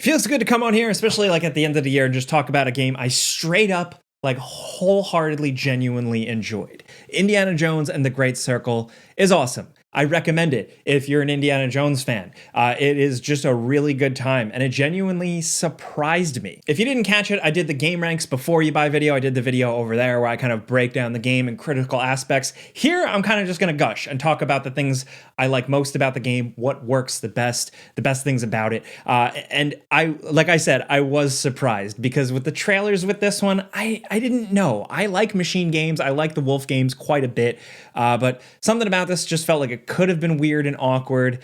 Feels good to come on here, especially like at the end of the year, and just talk about a game I straight up, like wholeheartedly, genuinely enjoyed. Indiana Jones and the Great Circle is awesome. I recommend it if you're an Indiana Jones fan. It is just a really good time, and it genuinely surprised me. If you didn't catch it, I did the game ranks before you buy video. I did the video over there where I kind of break down the game and critical aspects. Here, I'm kind of just gonna gush and talk about the things I like most about the game, what works the best things about it. And like I said, I was surprised because with the trailers with this one, I didn't know. I like machine games. I like the Wolf games quite a bit, but something about this just felt like it could have been weird and awkward.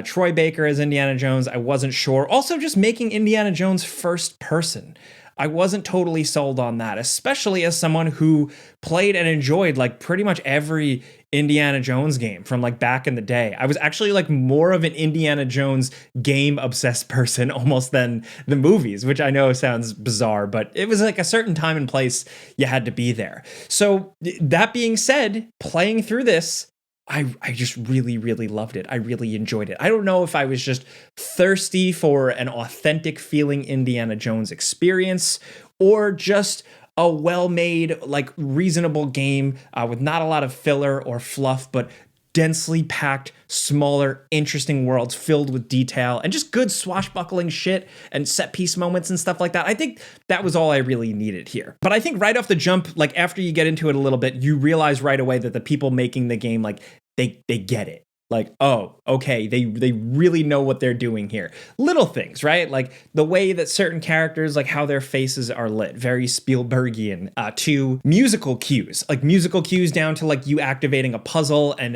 Troy Baker as Indiana Jones, I wasn't sure. Also, just making Indiana Jones first person, I wasn't totally sold on that, especially as someone who played and enjoyed like pretty much every Indiana Jones game from like back in the day. I was actually like more of an Indiana Jones game obsessed person almost than the movies, which I know sounds bizarre, but it was like a certain time and place you had to be there. So that being said, playing through this, I just really, really loved it. I really enjoyed it. I don't know if I was just thirsty for an authentic feeling Indiana Jones experience or just a well-made, like reasonable game with not a lot of filler or fluff, but densely packed, smaller, interesting worlds filled with detail and just good swashbuckling shit and set piece moments and stuff like that. I think that was all I really needed here. But I think right off the jump, like after you get into it a little bit, you realize right away that the people making the game, like they get it. Like, oh, okay, they really know what they're doing here. Little things, right? Like the way that certain characters, like how their faces are lit, very Spielbergian, to musical cues, like musical cues down to like you activating a puzzle and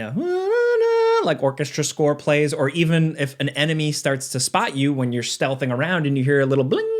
like orchestra score plays, or even if an enemy starts to spot you when you're stealthing around and you hear a little bling,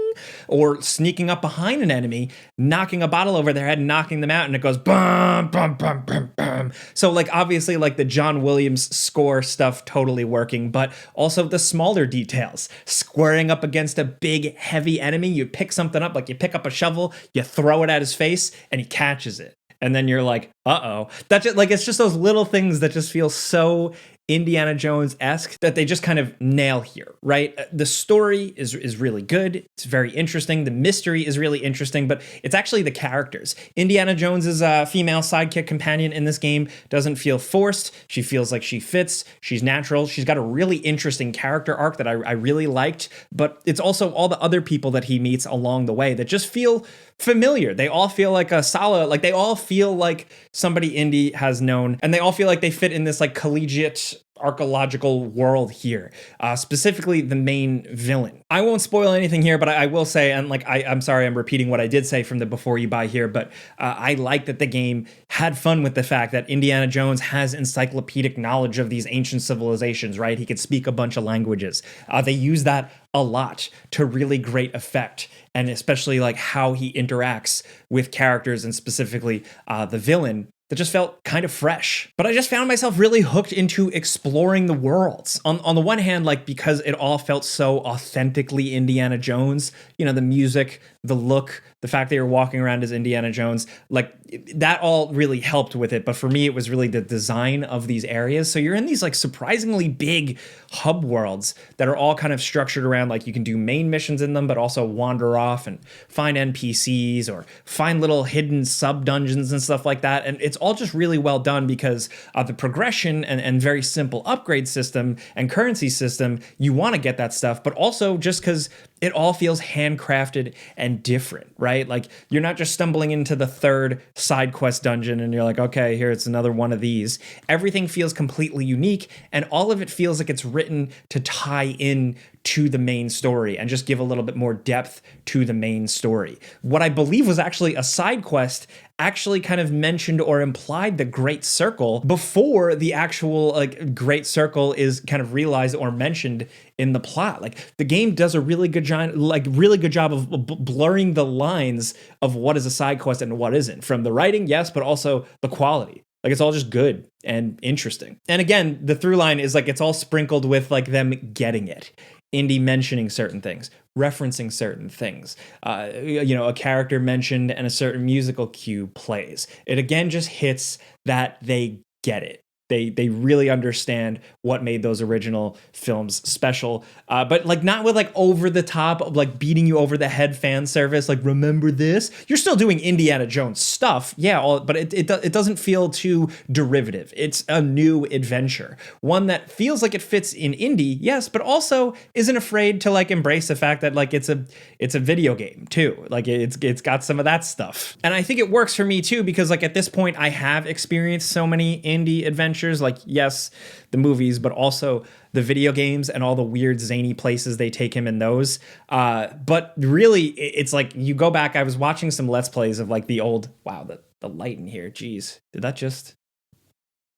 or sneaking up behind an enemy, knocking a bottle over their head and knocking them out, and it goes bum, bum, bum, bum, bum. So like obviously like the John Williams score stuff totally working, but also the smaller details. Squaring up against a big heavy enemy, you pick something up, like you pick up a shovel, you throw it at his face, and he catches it. And then you're like, uh-oh. That's just like, it's just those little things that just feel so Indiana Jones-esque that they just kind of nail here, right? The story is really good. It's very interesting. The mystery is really interesting, but it's actually the characters. Indiana Jones's female sidekick companion in this game doesn't feel forced. She feels like she fits. She's natural. She's got a really interesting character arc that I really liked, but it's also all the other people that he meets along the way that just feel familiar. They all feel like a solid, like they all feel like somebody Indy has known, and they all feel like they fit in this like collegiate archaeological world here, specifically the main villain. I won't spoil anything here, but I will say, and like I'm sorry, I'm repeating what I did say from the before you buy here, but I like that the game had fun with the fact that Indiana Jones has encyclopedic knowledge of these ancient civilizations, right? He could speak a bunch of languages. They use that a lot to really great effect, and especially like how he interacts with characters and specifically the villain, that just felt kind of fresh. But I just found myself really hooked into exploring the worlds. On the one hand, like because it all felt so authentically Indiana Jones, you know, the music, the look, the fact that you're walking around as Indiana Jones, like that all really helped with it. But for me, it was really the design of these areas. So you're in these like surprisingly big hub worlds that are all kind of structured around like you can do main missions in them, but also wander off and find NPCs or find little hidden sub dungeons and stuff like that. And it's all just really well done because of the progression and very simple upgrade system and currency system. You want to get that stuff, but also just because it all feels handcrafted and different, right? Like you're not just stumbling into the third side quest dungeon and you're like, okay, here it's another one of these. Everything feels completely unique, and all of it feels like it's written to tie in to the main story and just give a little bit more depth to the main story. What I believe was actually a side quest actually kind of mentioned or implied the Great Circle before the actual like Great Circle is kind of realized or mentioned in the plot. Like the game does a really good job of blurring the lines of what is a side quest and what isn't, from the writing, yes, but also the quality. Like it's all just good and interesting. And again, the through line is like it's all sprinkled with like them getting it. Indy mentioning certain things, referencing certain things, a character mentioned and a certain musical cue plays. It again just hits that they get it. They really understand what made those original films special, but like not with like over the top, like beating you over the head fan service. Like, remember this? You're still doing Indiana Jones stuff, yeah, but it doesn't feel too derivative. It's a new adventure, one that feels like it fits in Indy, yes, but also isn't afraid to like embrace the fact that like it's a video game too. Like it's got some of that stuff, and I think it works for me too because like at this point I have experienced so many Indy adventures. Like, yes, the movies, but also the video games and all the weird zany places they take him in those. But really, it's like you go back. I was watching some Let's Plays of like the old. Wow, the light in here. Jeez, did that just?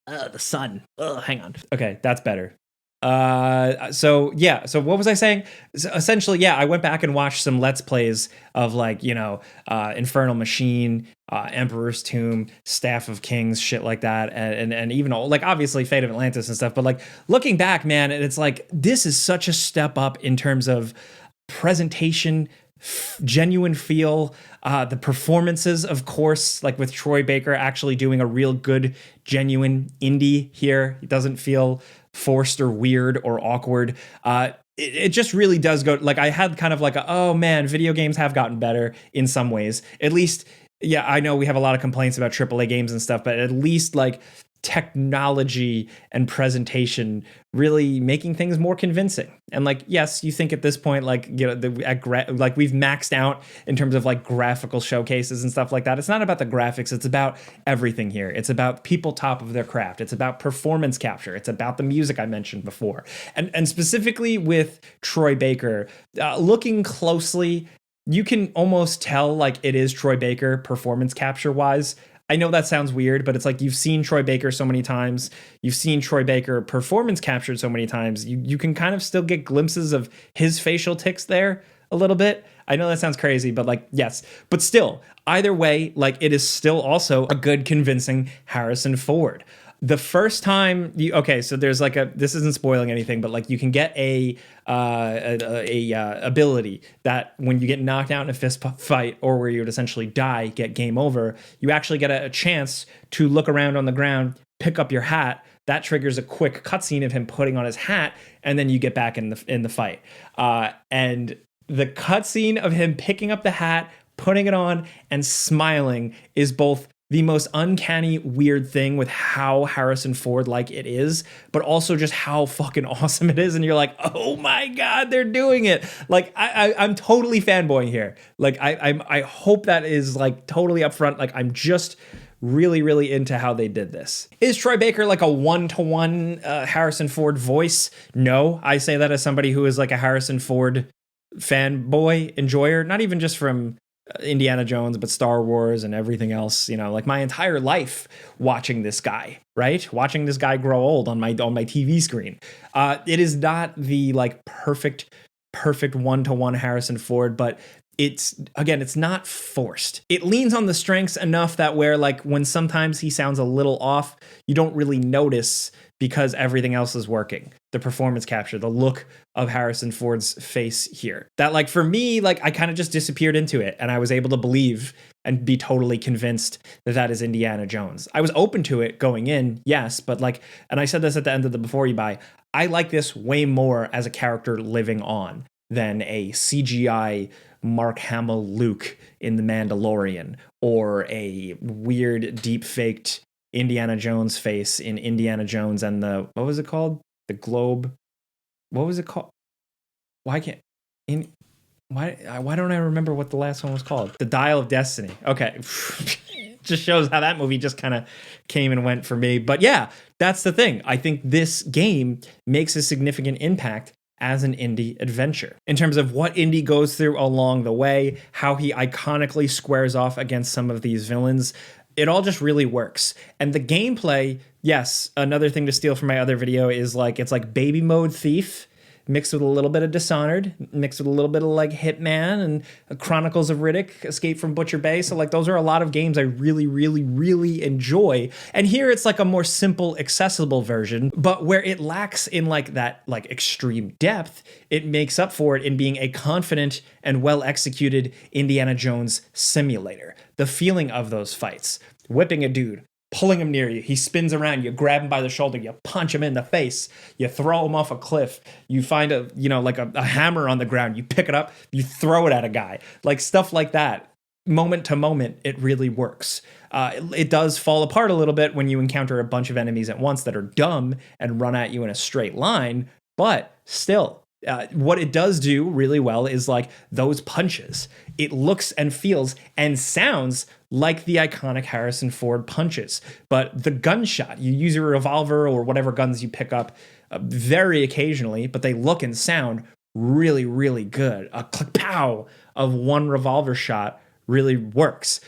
The sun. Hang on. Okay, that's better. So what was I saying? So essentially, yeah, I went back and watched some Let's Plays of like, Infernal Machine, Emperor's Tomb, Staff of Kings, shit like that, and even like obviously Fate of Atlantis and stuff. But like looking back, man, it's like this is such a step up in terms of presentation, genuine feel, the performances, of course, like with Troy Baker actually doing a real good, genuine Indy here. It doesn't feel forced or weird or awkward. It just really does go, like I had kind of like oh man, video games have gotten better in some ways. At least, yeah, I know we have a lot of complaints about AAA games and stuff, but at least like technology and presentation really making things more convincing. And like, yes, you think at this point, like, like we've maxed out in terms of like graphical showcases and stuff like that. It's not about the graphics. It's about everything here. It's about people top of their craft. It's about performance capture. It's about the music I mentioned before. And specifically with Troy Baker, looking closely, you can almost tell like it is Troy Baker performance capture wise. I know that sounds weird, but it's like you've seen Troy Baker so many times. You've seen Troy Baker performance captured so many times. You can kind of still get glimpses of his facial tics there a little bit. I know that sounds crazy, but like, yes. But still, either way, like it is still also a good, convincing Harrison Ford. The first time so there's like this isn't spoiling anything, but like you can get a ability that when you get knocked out in a fist fight or where you would essentially die, get game over, you actually get a chance to look around on the ground, pick up your hat. That triggers a quick cutscene of him putting on his hat, and then you get back in the fight. And the cutscene of him picking up the hat, putting it on, and smiling is both the most uncanny, weird thing with how Harrison Ford like it is, but also just how fucking awesome it is. And you're like, oh my God, they're doing it. Like I'm totally fanboying here. Like I hope that is like totally upfront. Like I'm just really, really into how they did this. Is Troy Baker like a one-to-one Harrison Ford voice? No, I say that as somebody who is like a Harrison Ford fanboy, enjoyer, not even just from Indiana Jones, but Star Wars and everything else, like my entire life watching this guy, right? Watching this guy grow old on my TV screen. It is not the like perfect one-to-one Harrison Ford, but it's not forced. It leans on the strengths enough that where like when sometimes he sounds a little off, you don't really notice because everything else is working. The performance capture, the look of Harrison Ford's face here. That like for me, like I kind of just disappeared into it and I was able to believe and be totally convinced that that is Indiana Jones. I was open to it going in, yes, but like, and I said this at the end of the Before You Buy, I like this way more as a character living on than a CGI Mark Hamill Luke in The Mandalorian or a weird deep faked Indiana Jones face in Indiana Jones and the, what was it called? The Globe. What was it called? Why don't I remember what the last one was called? The Dial of Destiny. Okay. Just shows how that movie just kind of came and went for me. But yeah, that's the thing. I think this game makes a significant impact as an Indy adventure in terms of what Indy goes through along the way, how he iconically squares off against some of these villains. It all just really works. And the gameplay, yes, another thing to steal from my other video is like, it's like baby mode Thief mixed with a little bit of Dishonored, mixed with a little bit of like Hitman and Chronicles of Riddick, Escape from Butcher Bay. So like those are a lot of games I really, really, really enjoy. And here it's like a more simple, accessible version, but where it lacks in like that like extreme depth, it makes up for it in being a confident and well executed Indiana Jones simulator. The feeling of those fights, whipping a dude, pulling him near you. He spins around, you grab him by the shoulder, you punch him in the face, you throw him off a cliff, you find a hammer on the ground, you pick it up, you throw it at a guy. Like stuff like that. Moment to moment, it really works. It does fall apart a little bit when you encounter a bunch of enemies at once that are dumb and run at you in a straight line, but still, what it does do really well is like those punches. It looks and feels and sounds like the iconic Harrison Ford punches. But the gunshot, you use your revolver or whatever guns you pick up very occasionally, but they look and sound really, really good. A click pow of one revolver shot really works.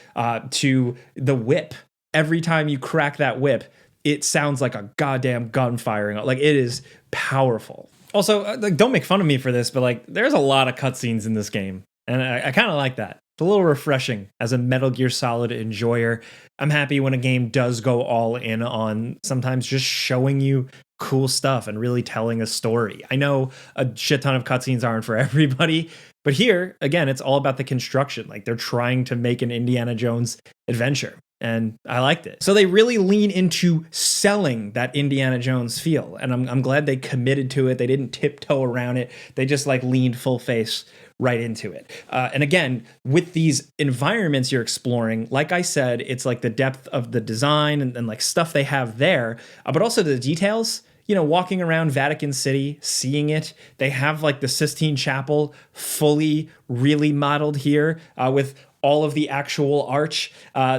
To the whip, every time you crack that whip, it sounds like a goddamn gun firing. Like it is powerful. Also, like, don't make fun of me for this, but like, there's a lot of cutscenes in this game, and I kind of like that. It's a little refreshing as a Metal Gear Solid enjoyer. I'm happy when a game does go all in on sometimes just showing you cool stuff and really telling a story. I know a shit ton of cutscenes aren't for everybody, but here, again, it's all about the construction. Like they're trying to make an Indiana Jones adventure. And I liked it. So they really lean into selling that Indiana Jones feel. And I'm glad they committed to it. They didn't tiptoe around it. They just like leaned full face right into it. And again, with these environments you're exploring, like I said, it's like the depth of the design and like stuff they have there, but also the details. You know, walking around Vatican City, seeing it. They have like the Sistine Chapel fully really modeled here with all of the actual arch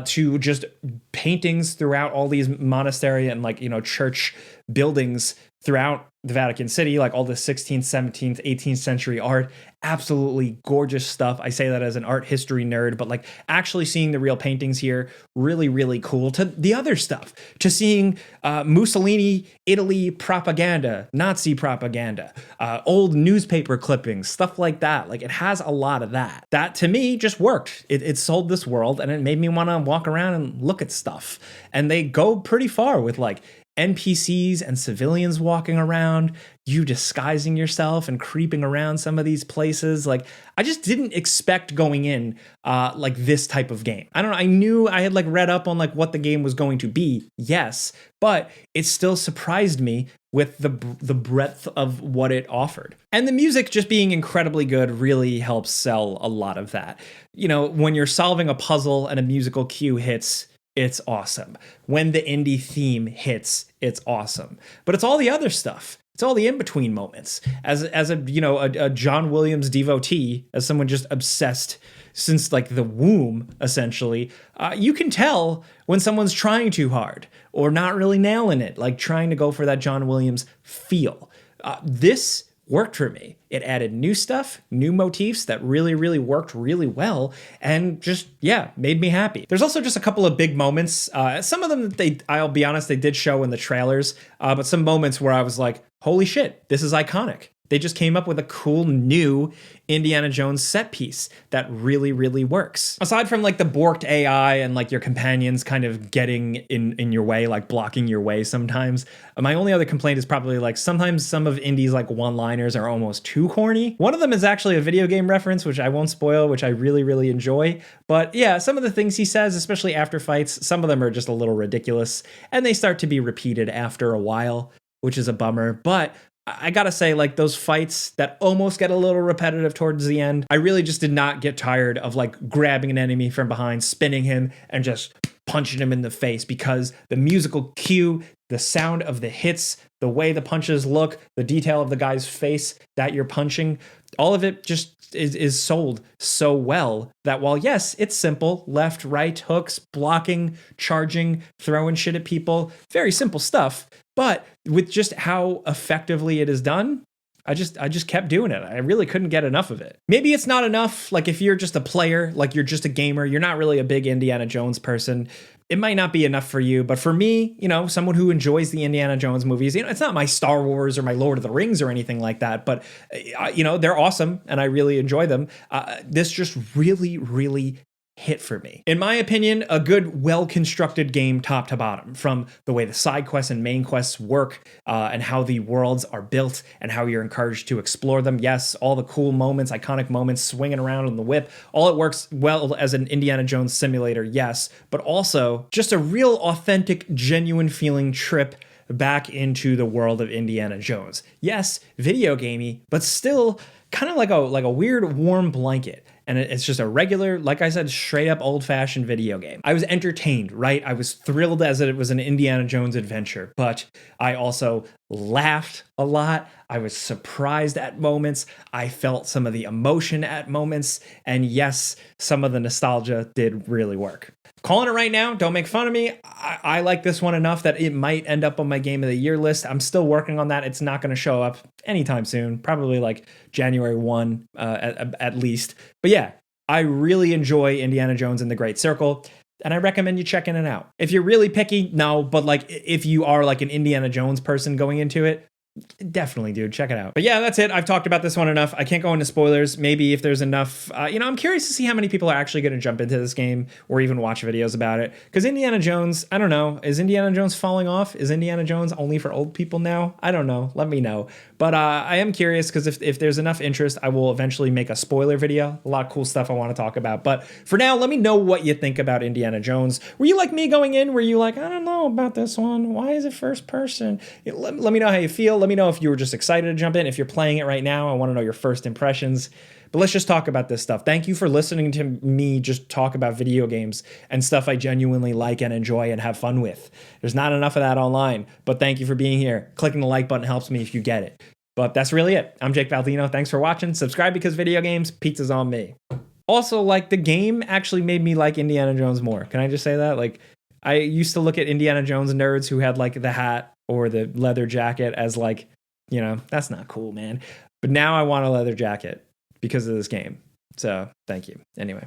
to just paintings throughout all these monastery and like, church buildings throughout the Vatican City, like all the 16th, 17th, 18th century art. Absolutely gorgeous stuff. I say that as an art history nerd, but like actually seeing the real paintings here, really, really cool. To the other stuff, to seeing Mussolini, Italy propaganda, Nazi propaganda, old newspaper clippings, stuff like that. Like it has a lot of that. That to me just worked. It sold this world and it made me want to walk around and look at stuff. And they go pretty far with like NPCs and civilians walking around, you disguising yourself and creeping around some of these places. Like, I just didn't expect going in like this type of game. I don't know. I knew I had like read up on like what the game was going to be. Yes, but it still surprised me with the breadth of what it offered. And the music just being incredibly good really helps sell a lot of that. You know, when you're solving a puzzle and a musical cue hits, it's awesome. When the Indy theme hits, it's awesome. But it's all the other stuff. It's all the in-between moments. As a John Williams devotee, as someone just obsessed since like the womb, essentially, you can tell when someone's trying too hard or not really nailing it, like trying to go for that John Williams feel. This worked for me. It added new stuff, new motifs that really, really worked really well, and just, made me happy. There's also just a couple of big moments. Some of them, I'll be honest, they did show in the trailers, but some moments where I was like, holy shit, this is iconic. They just came up with a cool new Indiana Jones set piece that really, really works. Aside from like the borked AI and like your companions kind of getting in your way, like blocking your way sometimes, my only other complaint is probably like sometimes some of Indy's like one-liners are almost too corny. One of them is actually a video game reference, which I won't spoil, which I really, really enjoy. But yeah, some of the things he says, especially after fights, some of them are just a little ridiculous and they start to be repeated after a while, which is a bummer. But I gotta say, like those fights that almost get a little repetitive towards the end, I really just did not get tired of like grabbing an enemy from behind, spinning him, and just punching him in the face, because the musical cue, the sound of the hits, the way the punches look, the detail of the guy's face that you're punching, all of it just is sold so well that while yes, it's simple, left, right, hooks, blocking, charging, throwing shit at people, very simple stuff, but with just how effectively it is done, I just kept doing it. I really couldn't get enough of it. Maybe it's not enough. Like if you're just a player, like you're just a gamer, you're not really a big Indiana Jones person, it might not be enough for you. But for me, someone who enjoys the Indiana Jones movies, it's not my Star Wars or my Lord of the Rings or anything like that, but they're awesome and I really enjoy them. This just really, really hit for me. In my opinion, a good, well-constructed game top to bottom, from the way the side quests and main quests work and how the worlds are built and how you're encouraged to explore them. Yes, all the cool moments, iconic moments, swinging around on the whip, all it works well as an Indiana Jones simulator, yes, but also just a real authentic, genuine feeling trip back into the world of Indiana Jones. Yes, video gamey, but still kind of like a weird warm blanket. And it's just a regular, like I said, straight up old fashioned video game. I was entertained, right? I was thrilled as it was an Indiana Jones adventure, but I also laughed a lot. I was surprised at moments. I felt some of the emotion at moments. And yes, some of the nostalgia did really work. Calling it right now, don't make fun of me. I like this one enough that it might end up on my game of the year list. I'm still working on that. It's not going to show up anytime soon, probably like January 1 at least. But yeah, I really enjoy Indiana Jones and the Great Circle, and I recommend you checking it out. If you're really picky, no, but like if you are like an Indiana Jones person going into it, definitely, dude, check it out. But yeah, that's it. I've talked about this one enough. I can't go into spoilers. Maybe if there's enough, I'm curious to see how many people are actually going to jump into this game or even watch videos about it. Because Indiana Jones, I don't know. Is Indiana Jones falling off? Is Indiana Jones only for old people now? I don't know. Let me know. But I am curious because if there's enough interest, I will eventually make a spoiler video. A lot of cool stuff I want to talk about. But for now, let me know what you think about Indiana Jones. Were you like me going in? Were you like, I don't know about this one. Why is it first person? Let me know how you feel. Let me know if you were just excited to jump in. If you're playing it right now, I want to know your first impressions. But let's just talk about this stuff. Thank you for listening to me just talk about video games and stuff I genuinely like and enjoy and have fun with. There's not enough of that online, but thank you for being here. Clicking the like button helps me if you get it. But that's really it. I'm Jake Baldino. Thanks for watching. Subscribe because video games, pizza's on me. Also, like, the game actually made me like Indiana Jones more. Can I just say that? Like, I used to look at Indiana Jones nerds who had like the hat or the leather jacket as like, that's not cool, man. But now I want a leather jacket because of this game. So thank you. Anyway.